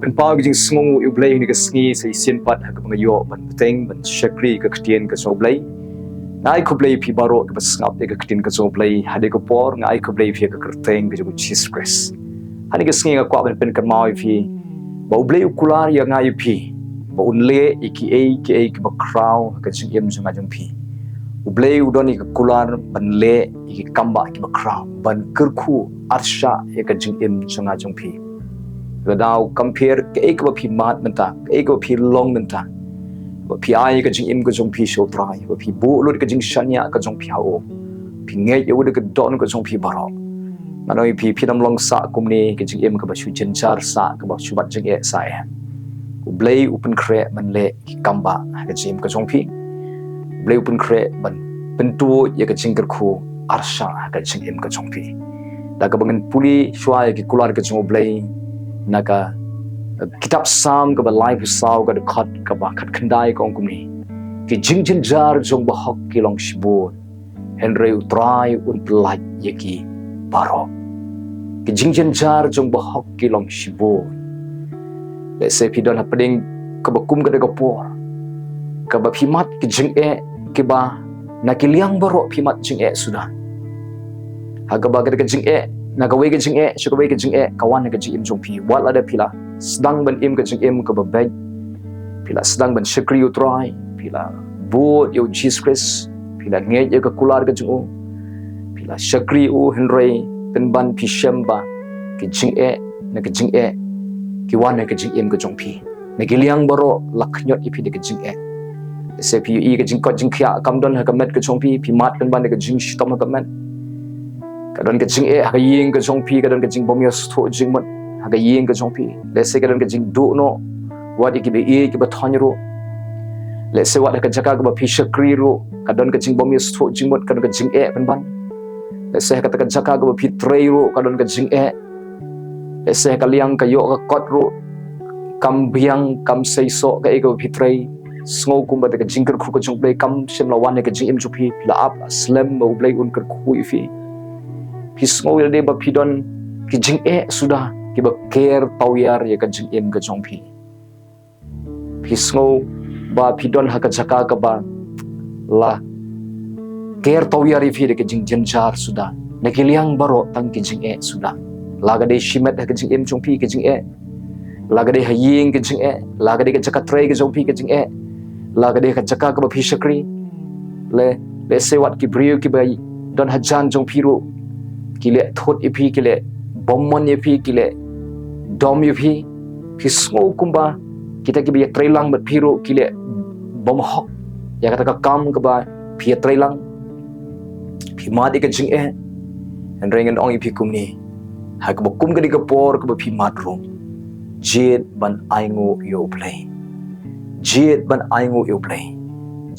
Pen pau ke jing Sngi U Blei ni ke Sngi sai sin pat ha ke ngayo ban teng ban shakri ke Hadien ke so Blei ngai ku Blei pi baro ke basngap ke Hadien ke so Blei hade ko por ngai ku Blei pi ke kerteng ke Jesus Christ hani ke Sngi ka kwa pen kan mau pi ba U Blei ukular ya ngai pi ba unle iki ke ba crow ke jing em jung ajung pi U Blei udon ke kular ban le iki kamba ke ba crow ban Jingkyrkhu arsha ke jing em jung ajung pi Gadau compare ke ek ba phi mat menta ke ek ba phi long menta ba phi ai ka jing im ka jong phi so trai ba phi bo lo ka jing shanya ka jong phi hao phi nge ye wo ka don ka jong phi baro nanoi phi phi dam long sa kum ni ka jing im ka ba shu chen char sa ka ba shu bat jing e sa e U Blei open kre man le ki kamba ka jing ka jong phi Blei open kre ban pentu ye ka Jingkyrkhu arsha ka jing im ka jong phi da ka bangan puli shwa ki kular ka jong Blei naka kitab sam ka ba live saw ka khat ka ba khat khandai kong kumni ki jingjin jar jong ba hok ki long shibo henry utrai un plai yeki baro ki jingjin jar jong ba hok ki long shibo le se pi don happening ka ba kum ka de ka por ka ba phimat ki jing e ki ba na ki liang baro phimat jing e sudah ha ka ba ka jing e nagawe ke jing e shukwe ke jing e kawan ke jing im jong pi wal ada pila sedang ban im ke jing im ke babek pila sedang ban shakri utrai pila bo yo Jesus Christ pila nge ye ke kular ke jing pila shakri u henry pen ban pi shamba ke jing e na ke jing e ki wan ke jing im ke jong pi na ke liang baro laknyot ipi de ke jing e se pi ke jing ko jing khia kam don ha ka met ke jong pi mat pen ban ke jing shitom ha ka met kadon ke jing e ha yeng ke jong pi kadon ke jing bom yos tho jing mat ha yeng ke jong pi le se kadon ke jing du no wat ki be e ki ba thon ro le se wat ka Jaka ka ba pi shakri ro kadon ke jing bom yos tho jing mat kadon ke jing e ban ban le se ka ta Jaka ka ba pi trei ro kadon ke jing e le se ka liang ka yo ka kot ro kam biang kam sei so ka e ka pi trei sngo kum ba ka Jingkyrkhu ka jong Blei kam shem la wan ka jing im chu pi la up slam U Blei un Jingkyrkhu ifi Pisngo il de ba pidon ki jing e sudah ki ba care tawyar ye ka jing em ka jong pi Pisngo ba pidon ha ka Jaka ka ba la care tawyar ifi de ka jing jenjar sudah na ki liang baro tang ki jing e sudah laga de shimet ha ka jing em jong pi ka jing e laga de ha yeng ka jing e laga de ka Jaka trei ka jong pi ka jing e laga de ka Jaka ka ba pi shakri le se wat ki brio ki ba don ha jan jong pi ro kile thot ipi kile bommon ipi kile dom ipi Pisngo kumba kita ki bi trailang bat phiro kile bom hok ya kata ka kam ka ba phi trailang phi ma de ka jing e and rengen ong ipi kumni ha ka kum ka di ka por ka ba phi mat ro jet ban aingo yo Blei jet ban aingo yo Blei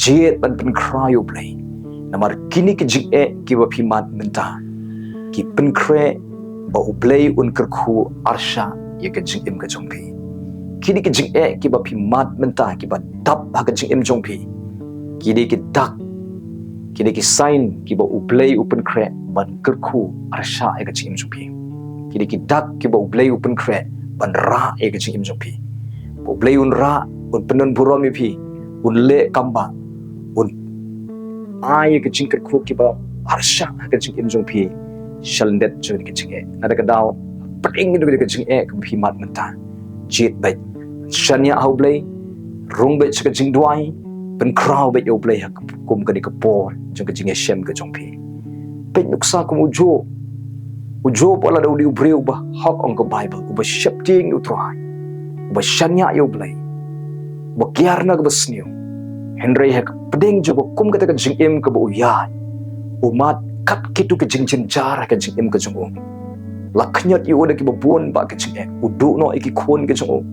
jet ban pen cry yo Blei namar kini ki jing e ki ba phi mat menta ki pen kre ba U Blei un Jingkyrkhu arsha ye ka jing im ka jong pi kini ki jing e ki ba phi mat menta ki ba dap ha ka jing im jong pi ki de ki dak ki de ki sign ki ba U Blei open kre ban Jingkyrkhu arsha ye ka jing im jong pi ki de ki dak ki ba U Blei open kre ban ra ye ka jing im jong pi U Blei un ra un penon burom pi un le kamba un ai ka Jingkyrkhu ki ba arsha ha ka jing im jong pi shaldet jo ke jing e nada ka daw pring do ke jing e ka phi mat menta jit bai shanya U Blei rung bai ka Jingduwai pen crow bai U Blei ha kum ka di ka por jo ke jing e shem ka jong pi pe nuksa kum ujo pala da udi U Blei ba hok on ka Bible ba shapting u try ba shanya U Blei ba kiarna ka basniu henry ha peding jo kum ka ta jing em ka ba ya umat kat kitu ke jing jar ka jing im ka jong laknyat yu da ki babon ba ka jing udu no iki khon ka jong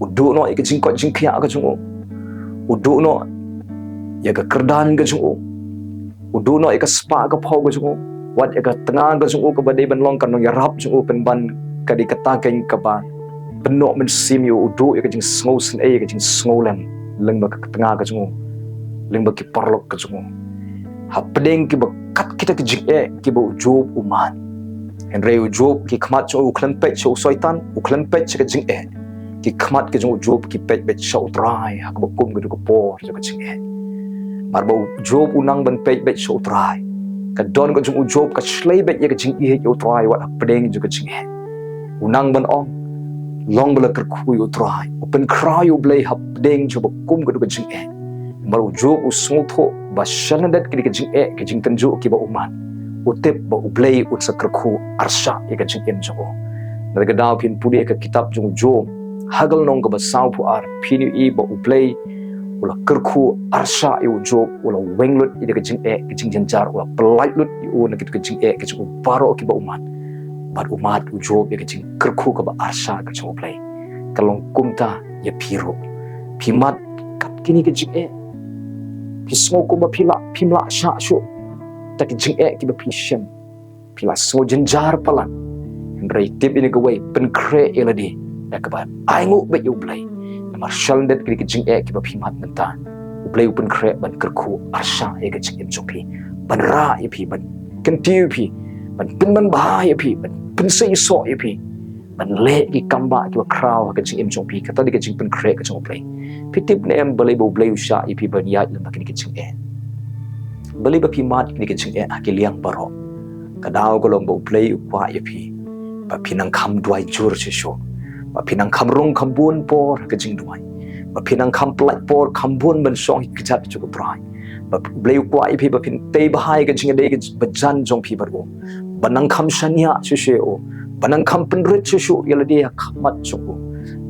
udu no iki jing ko jing khya ka jong udu no ya ka kerdan ka jong udu no ika spa ka phau ka jong wat ika tanga ka jong ka ba dei ban long kan no ya rap jong pen ban ka di kata ken ka ba benok men sim yu udu ika jing sngo sen e ka jing sngo lam leng ba ka tanga ka jong leng ba ki parlok ka jong hapdeng ki ba kat kita ki jing e ki ba job uman henry job ki khmat cho uklan pe cho soitan uklan pe ka jing e ki khmat ke jong job ki pet bet shau trai ha ko kum ke ko por jo ka ching e mar bo job unang ban pet bet shau trai ka don ko jong job ka slay bet ye ka ching e yo trai wat apdeng jo ka ching e unang ban ong long bala ker khu yo trai open cry U Blei hap deng jo kum ko ka ching e mar job u smotho ba shanadat ki ka ching e ka ching tan jo ki ba uman utep ba U Blei ut sakrkhu arsha ye ka ching em jo naga daw pin pudi ka kitab jong job hagal nong ka ba saw pu ar pinu e ba U Blei ula kerkhu arsha e u job ula wenglut i ka ching e ka ching janjar ula pelailut i u na ka ching e ka ching baro ki ba uman bat umat u job ye ka ching kerkhu ka ba arsha ka ching U Blei kalong kumta ya piro pimat kat kini ka ching e pismo ko ba pila pimla sha shu ta ki ching e ki ba pishem pila so janjar palan rei tip ini gawai pen kre eladi ya ka ba ai ngu be U Blei marshal det ki jing e ki ba phimat nanta U Blei pen kre ban kerkhu arsha e ka ching em chopi ban ra e phi ban kentiu phi ban pin ban ba e phi ban pin sei so e phi ban le ki kamba ki ba kraw ka ching em chopi ka ta di ka ching pen kre ka ching U Blei phi tip ne em balai bo Blei sha e phi ban ya lam ki ka ching e balai ba phimat ki ka ching e ki liang baro ka daw ko long bo Blei kwa e phi ba pinang kham duai jur che sho ba pinang kham rong kham bun por ka Jingduwai ba pinang kham plat por kham bun ban song ki chat chu ko prai ba Blei kwa i phi ba pin te ba hai ka Jingde ka bajan jong phi bar go banang kham shanya che she o banang kham pen ret che sho yala de khamat chu ko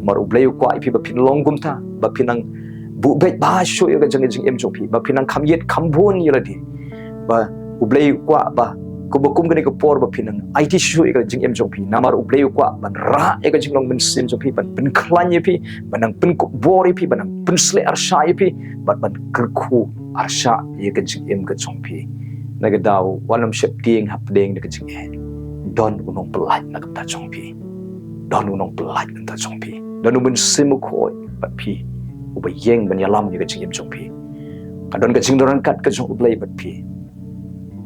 mar U Blei kwa i phi ba pin long gum ta ba pinang bu bet ba sho ya ka jing em chu phi ba pinang kham yet kham bun yala de ba U Blei kwa ba ko bakum gani ko por ba pinang IT shu e ka jing em jong pi namar U Blei kwa ban ra e ka jing long ben sim jong pi ban pen khlan ye pi banang pen ko bori pi banang pen sle arsha ye pi ban kerkhu arsha ye ka jing em ka jong pi naga daw walam shep ting hap deng ka jing e don unong pelat na ka ta jong pi don unong pelat ka ta jong pi don ben sim ko ba pi u ba yeng ban yalam ye ka jing em jong pi ka don ka jing doran kat ka jong U Blei ba pi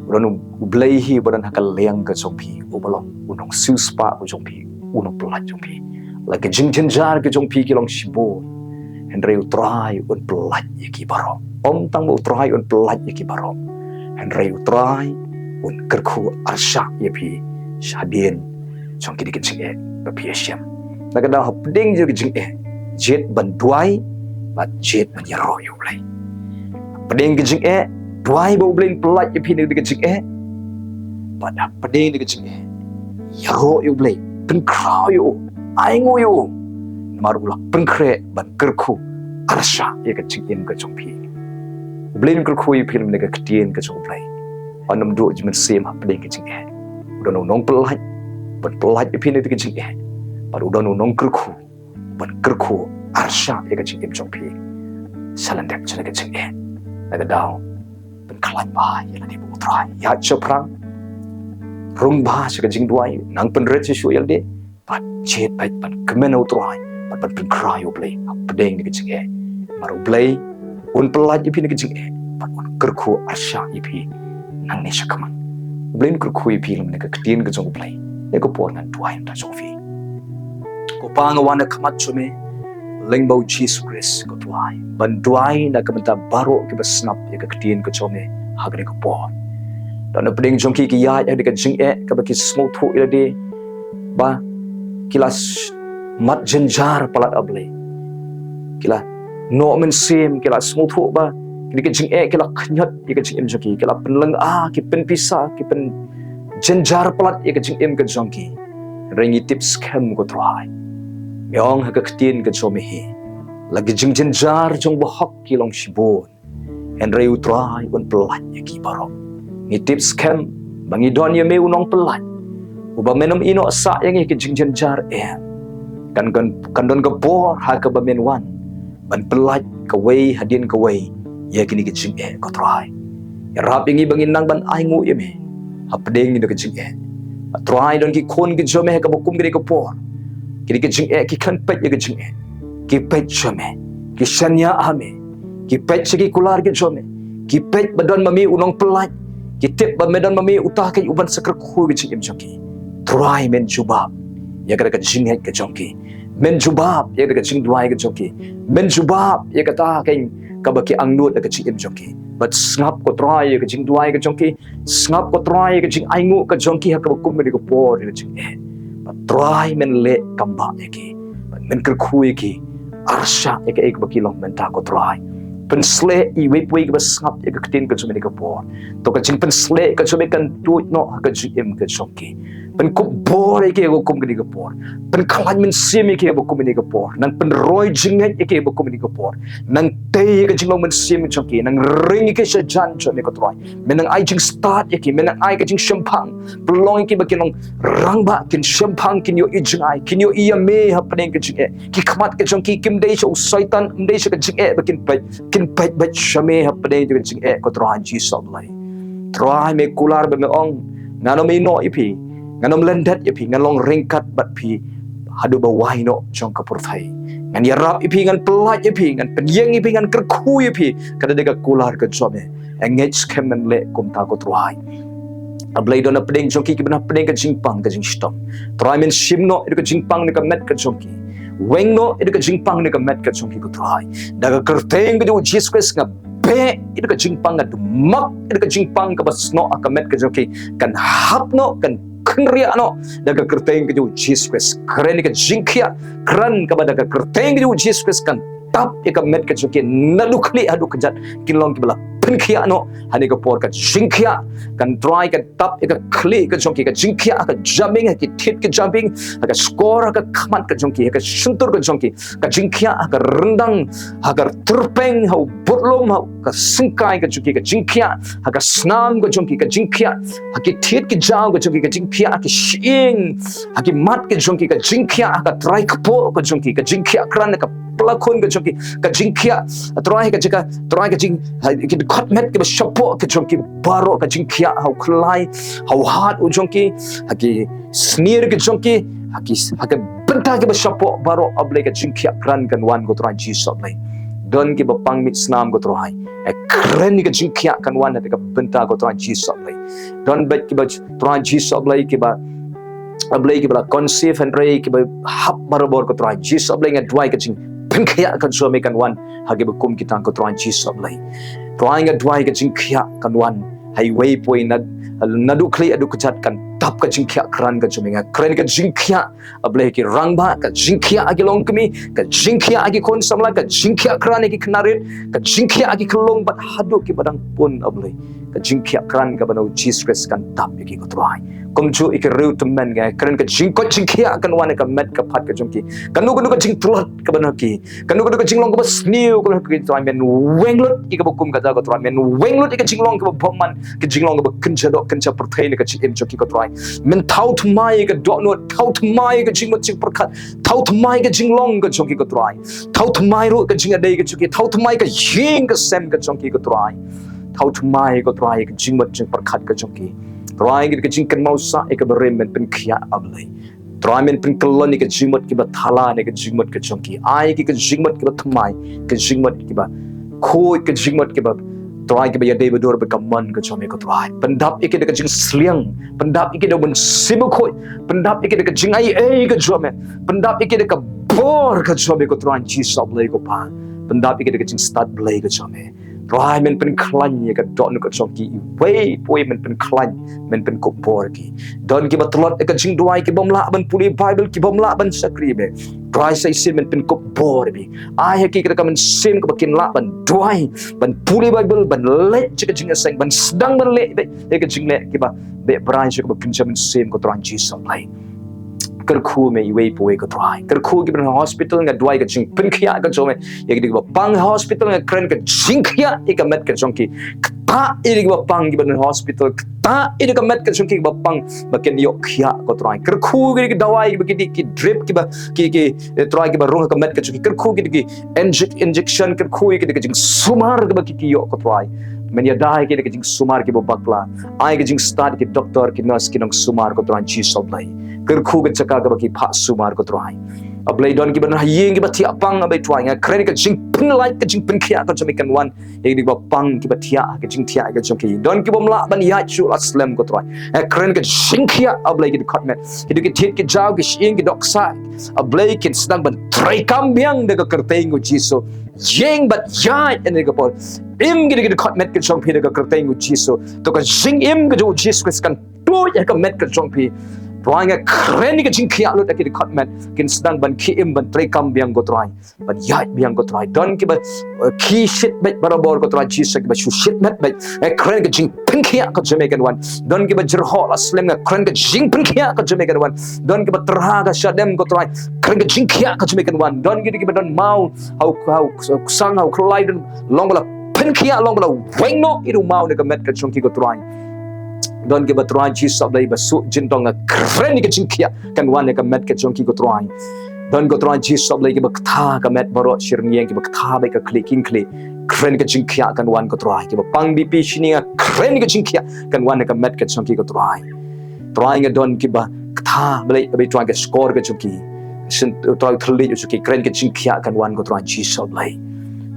Udan U Blei hi badan hakal leang ka jongpi ubalong unong suspa ko jongpi unong pelat jongpi lagi jingjanjar ke jongpi kilong shibo Henry utrai un pelat yaki baro om tang utrai un pelat yaki baro Henry utrai un kerkhu arsha yapi Hadien jongki dik jing e ba piasham naga da hapding je jing e jet ban duai ba jet ban yaro U Blei peding ke jing e Duai ba U Blei pelat ye phin de jing e pada peding de jing e yaro U Blei pen kraw yo ai ngo yo mar ulak pen kre ban kerkhu arsha ye ka jing em ka jong pi U Blei kerkhu ye phin de ka ktien ka jong Blei anam do jimen sem ha peding ke jing e udan nong pelat ban pelat ye phin de ka jing e par udan nong kerkhu ban kerkhu arsha ye ka jing em jong pi salandek chana ka jing e naga daw pen khlan ba yala di bu trai ya choprang rung ba ka Jingduwai nang pen ret shu yal de pat chet pai pan kemen utrai pat pen cry U Blei pedeng ni jing e mar U Blei un pelat ipi ni jing e pat un kerkhu arsha ipi nang ni shakaman U Blei kerkhu ipi lam ni ka ktien ka jong U Blei ne ko por nan duai ta sofi ko pa nga wana khamat chume lengbau Jesus Christ ko duai ban duai na kamanta baro ki basnap ye ka ktien ko chome hagre ko por dan peding jongki ki ya de ka jing e ka ba ki smooth tho ila de ba kilas mat jenjar palat U Blei kila no men sim kila smooth tho ba ki jing e kila khnyat ye ka jing em jongki kila penleng ki pen pisa ki pen jenjar palat ye ka jing em ka jongki rengi tips scam ko try Yong ha ka ktien ka chome hi lagi jingjen jar jong bahak kilong shibon Henry utrai un pelat yaki baro ni tips scam bangi don ye me unong pelat uba menom ino sa yang ke jingjen jar kan don ka bor ha ka ba men wan ban pelat ka wei hadien ka wei ye kini ke jing ko try ya rap yang bangin nang ban ai ngu ye me ha pedeng ni ka jing try don ki kon ki jome ka bokum ki ka por kiri ke jing ki kan pet ye ke jing ki pet jome ki shanya ame ki pet segi kular ke jome ki pet badan mami unong pelat ki tip ba medan mami utah ke uban sekrkhu ke jing jongki try men jubab ya kara ke jing ke jongki menjubab ya ka jingduai ka jongki menjubab ya kata kain ka baki angnut ka jing jongki but snap ko try ka jingduai ka jongki snap ko try ka jing aingu ka jongki ha ka kum ni ko por ka jing but try men le kamba ki men kerkhu ki arsha ka ek baki long men ta ko try pensle I wei ka snap ka tin ka jong ni ko por to ka jing pensle ka jong kan tu no ka jing ka jongki pen ko bor ke ko kum ni ko por pen khalan men sim ke ko kum ni ko por nang pen roi jinget ke ko kum ni ko por nang te ke jing men sim choki nang ring ke sha jan cho ne ko troi men nang ai jing start ke men nang ai ke jing shampang pelong ke bakin rang ba kin shampang kin yo I jing ai kin yo I me ha pen ke jing ki khmat ke jong ki kim dei so saitan dei so ke jing bakin kin ba shame ha pen ke jing ko troi ji so lai troi me kular be me ong ngano me no ipi nganom lendat ipi ngalong ringkat bat pi hadu bawai no jong kapur thai ngan yarap ipi ngan pelat ipi ngan penyeng ipi ngan kerkhu ipi kada dega kular ke jobe engage kemen le kum ta ko truai ablai dona pedeng jong ki bena pedeng ke jingpang ke jingstom trai men simno itu ke jingpang ne ka met ke jong ki weng no itu ke jingpang ne ka met ke jong ki ko truai daga kerteng ke Jesus Christ nga be itu ke jingpang nga mak itu ke jingpang ka basno ka met ke jong ki kan hap no kan kenria no daga kerteng ke Jesus Christ keren ke jingkia keren ka daga kerteng ke Jesus Christ kan tap ka met ke jong ki nadukli adu kejat kinlong ki bala penkia no hani ka por ka jingkia kan try ka tap ka kli ka jong ki ka jingkia ka jumping ka tit ka jumping ka score ka khamat ka jong ki ka suntur ka jong ki ka jingkia ka rendang agar terpeng hau botlom hau ka singkai ka jong ki ka jingkia ka snam ka jong ki ka jingkia ka tit ki jaw ka jong ki ka jingkia ka shing ka mat ka jong ki ka jingkia ka try ka po ka jong ki ka jingkia kran ka pelakon ka jong ki ka jingkia try ka jika try ka jing ki kot met ke shapo ke jong ki baro ka jingkia hau klai hau hat u jong ki ki sneer ke jong ki ki bynta ke shapo baro able ka jingkia kran kan wan go try Jesus lai don ki bapang mit snam go try kren ke jingkia kan wan ka bynta go try Jesus lai don bet ki ba try Jesus lai ki ba ablay ki bala conceive and ray ki ba hap barabor ko try Jesus ablay nga dwai ka jing kaya kan suami kan wan hagi bekum kita ko try Jesus ablay try nga dwai ka jing kaya kan wan highway poi nadu kli adu kejat kan tap ka jing kaya kran ka suami nga kren ka jing kaya ablay ki rangba ka jing kaya agi long kami ka jing kaya agi kon samla ka jing kaya kran agi knarit ka jing kaya agi kelong bat hadu ki badang pun ablay ka jing kaya kran ka bano Jesus Christ kan tap ki ko try komju ikeriu temen ga keren ka jingkot jingkia kan wana ka met ka phat ka jongki kanu ka jing tulot ka banaki kanu ka jing long ka sniu ka ka try men wenglot ki ka bukum ka ga try men wenglot ka jing long ka boman ka jing long ka kencha do kencha perthai ka chim joki ka try men thau thmai ka do no thau thmai ka jing mot jing perkhat thau thmai ka jing long ka joki ka try thau thmai ro ka jing adai ka joki thau thmai ka jing ka sem ka joki ka try thau thmai ka try ka jing mot jing perkhat ka joki try ke jing kan mau sa ek berem men pen khia ablai try men pen kelon ke jingmot ke ba thala ne ke jingmot ke chongki ai ke jingmot ke ba thmai ke jingmot ke ba khoi ke jingmot ke ba try ke ba ya dei bedor be kaman ke chome ko try pendap ke de jing sliang pendap ke de ben simu khoi pendap ke de jing ai ke chome pendap ke de bor ke chome ko try chi sob lei ko pa pendap ke de jing start blai ke chome try men pen klan ye ka don ko chongki wei poi men pen klan men pen ko por ki don ki batlot ka jingduai ki bomla ban puli bible ki bomla ban sakri be try sai sin men pen ko por bi ai ki ka men sin ko bakin la ban duai ban puli bible ban le ka jing aseng ban sedang ban le be ka jing le ki ba be brai ko bakin chamen sin ko tran ji som lai kerkhu me iwei poi ko try kerkhu ki ban hospital nga duai ka jing pen khia ka chome ye ki ba pang hospital nga kren ka jing khia ka met ka chongki ta iri ki ba pang ki ban hospital ta iri ka met ka chongki ba pang ba ken yo khia ko try kerkhu ki dawai ki drip ki ba ki try ki ba rung ka met ka chongki kerkhu ki injection kerkhu ki jing sumar ka ba ki yo ko try men ya dai ki jing sumar ki ba bakla ai ki jing start ki doctor ki nurse ki nong sumar ko try chi sob lai kerkhu ke Jaka ka baki pha sumar ko try Ablay don ki ban hayeng ki batia pang abai tuai nga kren ka jing pin like ka jing pin khia ka chami kan wan ye di ba pang ki batia ka jing thia ka chom ki don ki bom la ban ya chu aslam ko tuai kren ka jing khia ablay ki khatmet ki ki thit ki jaw ki shing ki doksa ablay ki sedang ban trai kam biang de ka kerteng ko jiso yeng bat ya en ka por im ki khatmet ki chom pi de ka kerteng ko jiso to ka jing im ka jo jiso kan to ya ka met ka chom pi Tuai nga kren ka jing khia lut ki khatmet kin sedang ban ki im ban trai kam biang ko tuai ban ya biang ko tuai don ki ba ki shit bet barabor ko tuai jiso ki ba shu shit met bet kren ka jing pin khia ka chame kan wan don ki ba jerho aslam nga kren ka jing pin khia ka chame kan wan don ki ba terha ka shadem ko tuai kren ka jing khia ka chame kan wan don ki ba don mau how sang how collide long bala pin khia long bala weng no iru mau ne ka met ka chung ki ko tuai don ki ba tuai jiso ablay ba su jin dong nga kren ka jing khia kan wan ne ka met ka chung ki ko tuai don ko tuai jiso ablay ki ba tha ka met baro shirnieng ki ba tha ba ka clicking click kren ka jing khia kan wan ko tuai ki ba pang bp shini nga kren ka jing khia kan wan ne ka met ka chung ki ko tuai nga don ki ba tha blay ba tuai ka score ka chung ki sin tuai thli chu ki kren ka jing khia kan wan ko tuai jiso ablay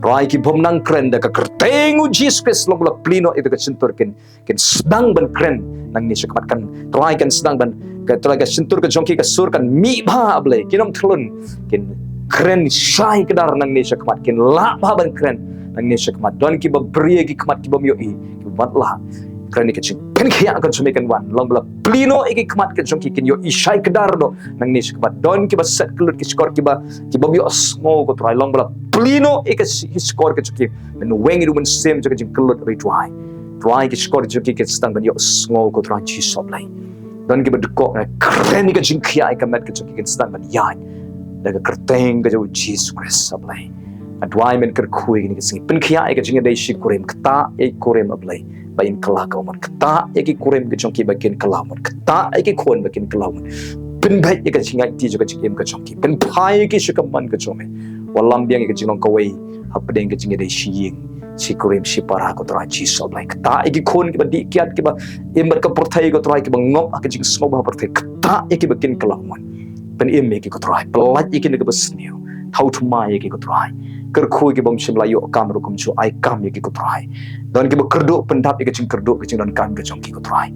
Rai ki bom nang kren da ka kertengu Jesus long la plino itu ka sentur ken sedang ban kren nang ni sekmat kan rai kan sedang ban ka telaga sentur ka jongki ka sur kan mi ba ble kinom thlun ken kren shai kedar nang ni sekmat ken la ba ban kren nang ni sekmat don ki ba brie ki kmat ki bom yo i ki bat la kren ni ka ching pen khia kan sume kan wan long la plino iki kmat ka jongki ken yo i shai kedar do nang ni sekmat don ki ba set kelut ki skor ki bom yo smo ko trai long la Plino ika skor ke chuki men weng iru men sem jaka jing kelut ri try ke skor chuki ke stang ban yo sngo ko try chi sop lai don ke bedko kren ika jing khia ika met ke chuki ke stang ban yai daga kerteng ke jo Jesus Christ sop lai adwai men ker khui ni ke sing pen khia ika jing dai shi kurem kta e kurem ablai ba in kala ka mon kta e ki kurem ke chonki ba ken kala mon kta e ki khon ba ken kala mon pen bai ika jing ai ti jaka jing ke chonki pen phai ke shikam man ke chome walam biang ke jinong kawai hapdeng ke jinge dei shiying si kurim si para ko tra chi so like ta iki khon ke badi kiat ke ba imbat ka porthai ko tra ke bangop ke jing smo ba porthai ta iki bakin kalaman pen im ke ko tra pelat iki ne ke besniu how to mai ke ko tra ker khu ke bom sim layo kam ru kum chu ai kam ke ko tra don ke ba kerdo pendap ke jing kerdo ke jing don kam ke jong ke ko tra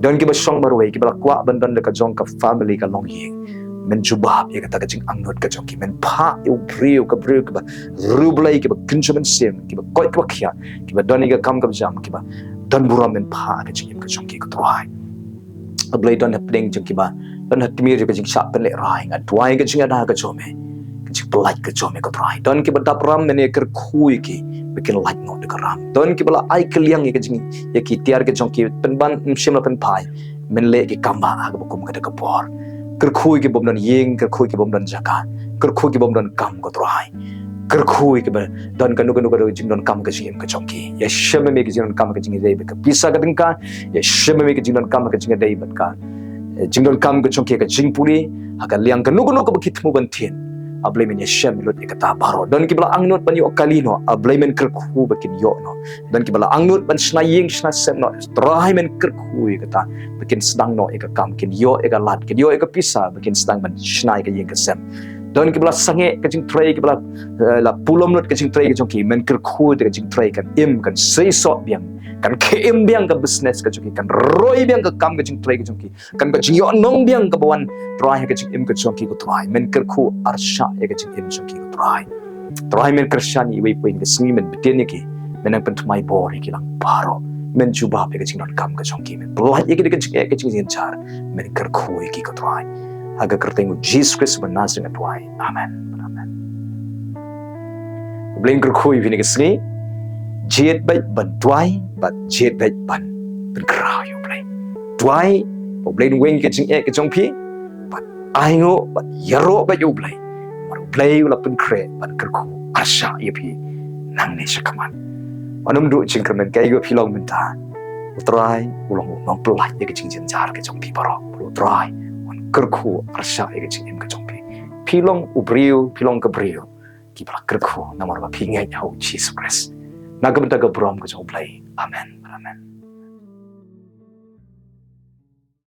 don ke ba song barwai ke ba kwa ban don de ka jong ka family ka long yeng men jubab ya kata kajing angnot ka joki men pa eu brio ka ba rublai ke ba kinchamen sem ke ba koi ka khia ke ba doni ka kam ka jam ke ba don buram men pa ka jing ka joki ka trai ablai don hapdeng joki ba don hatmir ka jing sha pen le rai adwai ka jing ada ka chome ka jing polai ka chome ka trai don ke ba dapram men ker khui ke bikin like no de karam don ke bala ai kliang ka jing ya ki tiar ka joki pen ban sim la pen pai men le ke kamba ka bukum ka de ka por kerkhui ke bom dan yeng kerkhui ke bom dan jaka kerkhui ke bom dan kam ko trai kerkhui ke dan kanu jing dan kam ke jing ke chongki ya sheme me ke jing dan kam ke jing dei be ka pisa ka dingka ya sheme me ke jing dan kam ke jing dei bet ka jing dan kam ke chongki ke jing puri aga liang kanu ke bekitmu ban tien ablay men ya sheme lot ikata baro dan ki bala angnot ban yo kalino ablay men kerkhu bekin yo no dan ki bala angnot ban snaying sna sem no trai men kerkhu ikata bekin sedang no ika kam kin yo ika lat kin yo ika pisa bekin sedang ban snai ka yeng ka sem don ki bala sange ka jing trai ki bala la pulom lot ka jing trai ka jongki men kerkhu de ka jing trai kan im kan sei so biang kan keim biang ka business ka jongki kan roi biang ka kam ka jing trai ka jongki kan ka jing yo nong biang ka bawan trai ka jing im ka jongki ko trai men kerkhu arsha ka jing im jongki ko trai men kershani wei poin ka sngi men beten ki men ang pentumai bor ki lang paro men juba pe ka jing non kam ka jongki men blai ka jing char men kerkhu ki ko trai aga kertengu Jesus Christ ban nasing atwai amen bling kerkhu vi ni ka sngi jet bai ban twai bat jet bai ban krao U Blei twai bo blei weng ke jing ke jong pi bat ai ngo bat yaro ba U Blei mar Blei la pen kre ban kerku asha ye pi nang ne shakaman anum du jing kermen kai go pilong menta utrai ulong nong pelai ye ke jing jen jar ke jong pi baro utrai on kerku asha ye ke jing ke jong pi pilong ubriu pilong ke brio ki bra kerku namar ba pi ngai hau Jesus Christ Nagam taga brom ko Blei. Amen.